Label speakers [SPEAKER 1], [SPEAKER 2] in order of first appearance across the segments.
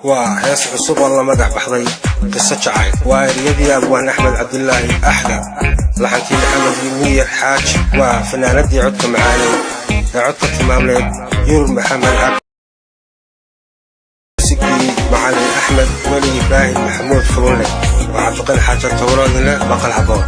[SPEAKER 1] وهيس عصب والله مدح بحضي قصة شعاي واريدي أبوان أحمد عبد الله أحلى لحنتي محمد يمير حاج وفناندي عدت معاني عدت تماملي يور محمد عبد سكي معالي أحمد ولي باهي محمود فرولي وعفقين حاجة توراد له بقى العبور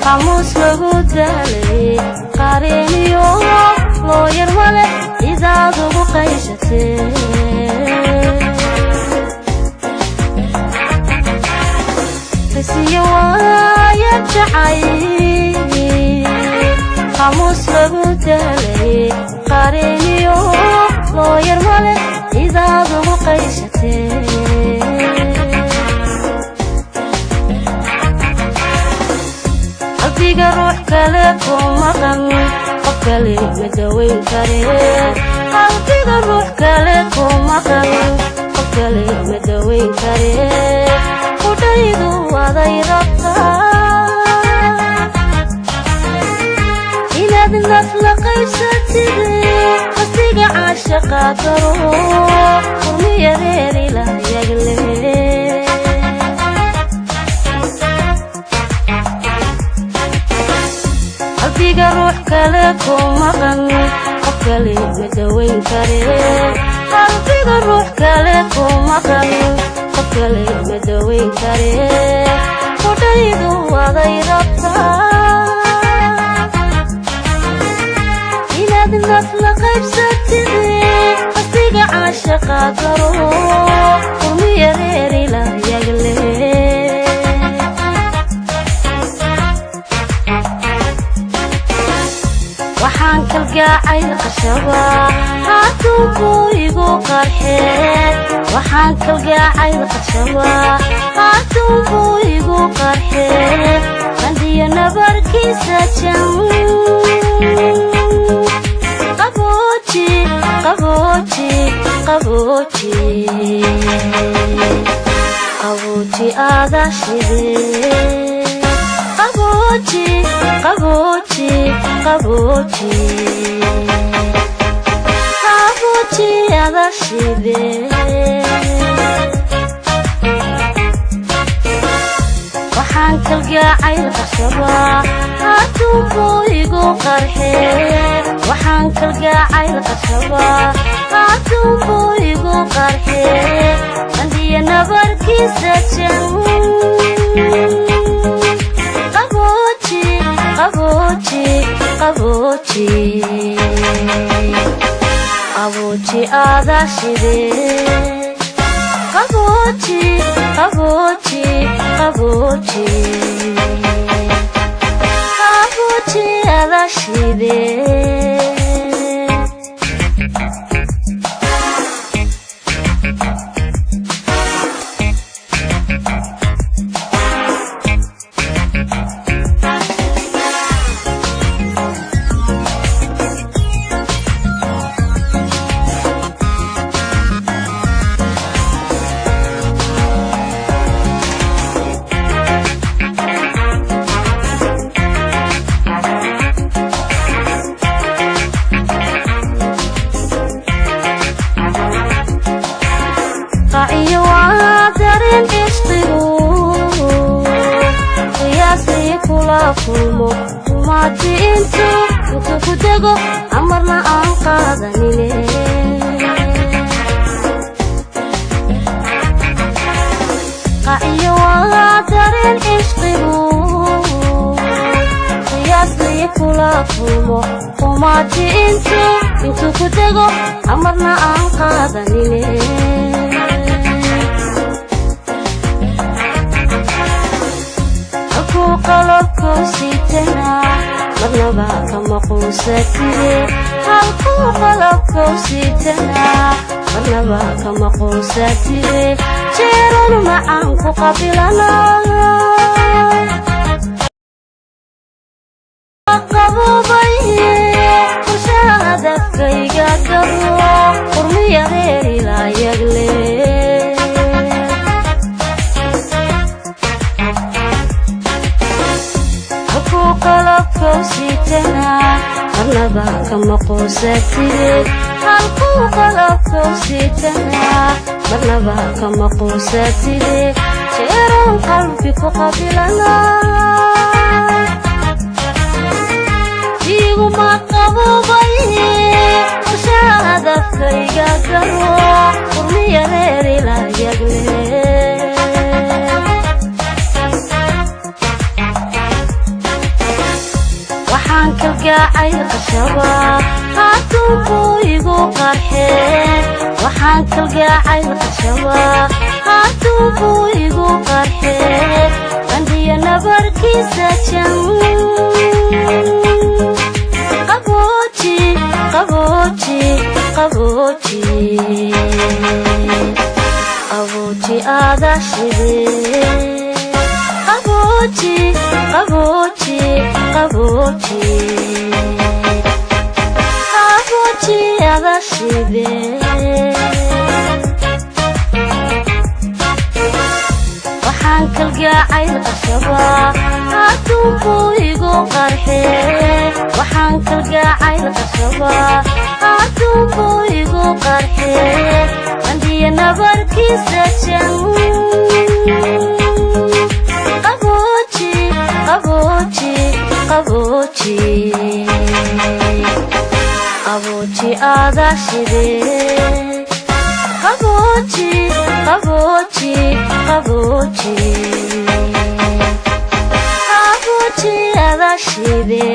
[SPEAKER 2] قاموس لغودالي قارينيو لو يرمله إذا ذو قيشتي فسيوا يرجعي قاموس لغودالي قارينيو لو يرمله إذا ذو قيشتي قلبي روح كلكم مغن قبلي مدوين كريه قلبي روح كلكم مغن قبلي مدوين كريه ودايدو وضي ربطا إلا ذنف لقيستي قصدي عاشقا تروح ورمي غيري لا يقلي قلبي روح كلكم مغن قبلي مدوين كريه قلبي روح كلكم مغن قبلي مدوين كريه ودايدو وضي ربطا إلا ذنف لقيستي قصدي عاشقا تروح ورمي غيري لا يقلي waxaan kalgacay qashaba hadduu igu qarxay waxaan kalgacay qashaba hadduu igu qarxay qandiyo nabarkiisa jam qaboji qaboji qaboji qaboji adashide qaboji qaboji qaboji qaboji adashide waxaan kalgacay qashaba hadduu igu qarxay waxaan kalgacay qashaba hadduu igu qarxay qandiyo nabarkiisa jam qaboji qaboji qaboji adashide qaboji qaboji qaboji qaboji adashide kulmo maati intu ku dego amarna aan qaadanine qa'iyo waa dareen ishqigu qiyaasii kula kulmo maati intu ku dego amarna aan qaadanine qalabku sitana marnaba kama quusatire halku qalabku sitana marnaba kama quusatire jeeran macaan ku qabilana qabo sitana marnaba kama quusatide halku qalabka sitana marnaba kama quusatide jeeran qalbi ku qabilana igu ma qabobaye shahada kayga garo qurmiya reeri la yagne waxaan kalgacay qashaba hadduu igu qarxee waxaan kalgacay qashaba hadduu igu qarxee qandiya nabarkiisa jan qaboji qaboji qaboji qaboji adashide qaboji qaboji qaboji qaboji adashide waxaan kalgacay qashaba hadduu igu qarxee waxaan kalgacay qashaba hadduu igu qarxee qandiya nabarkiisa jan qaboji qaboji qaboji qaboji adashide qaboji qaboji qaboji qaboji adashide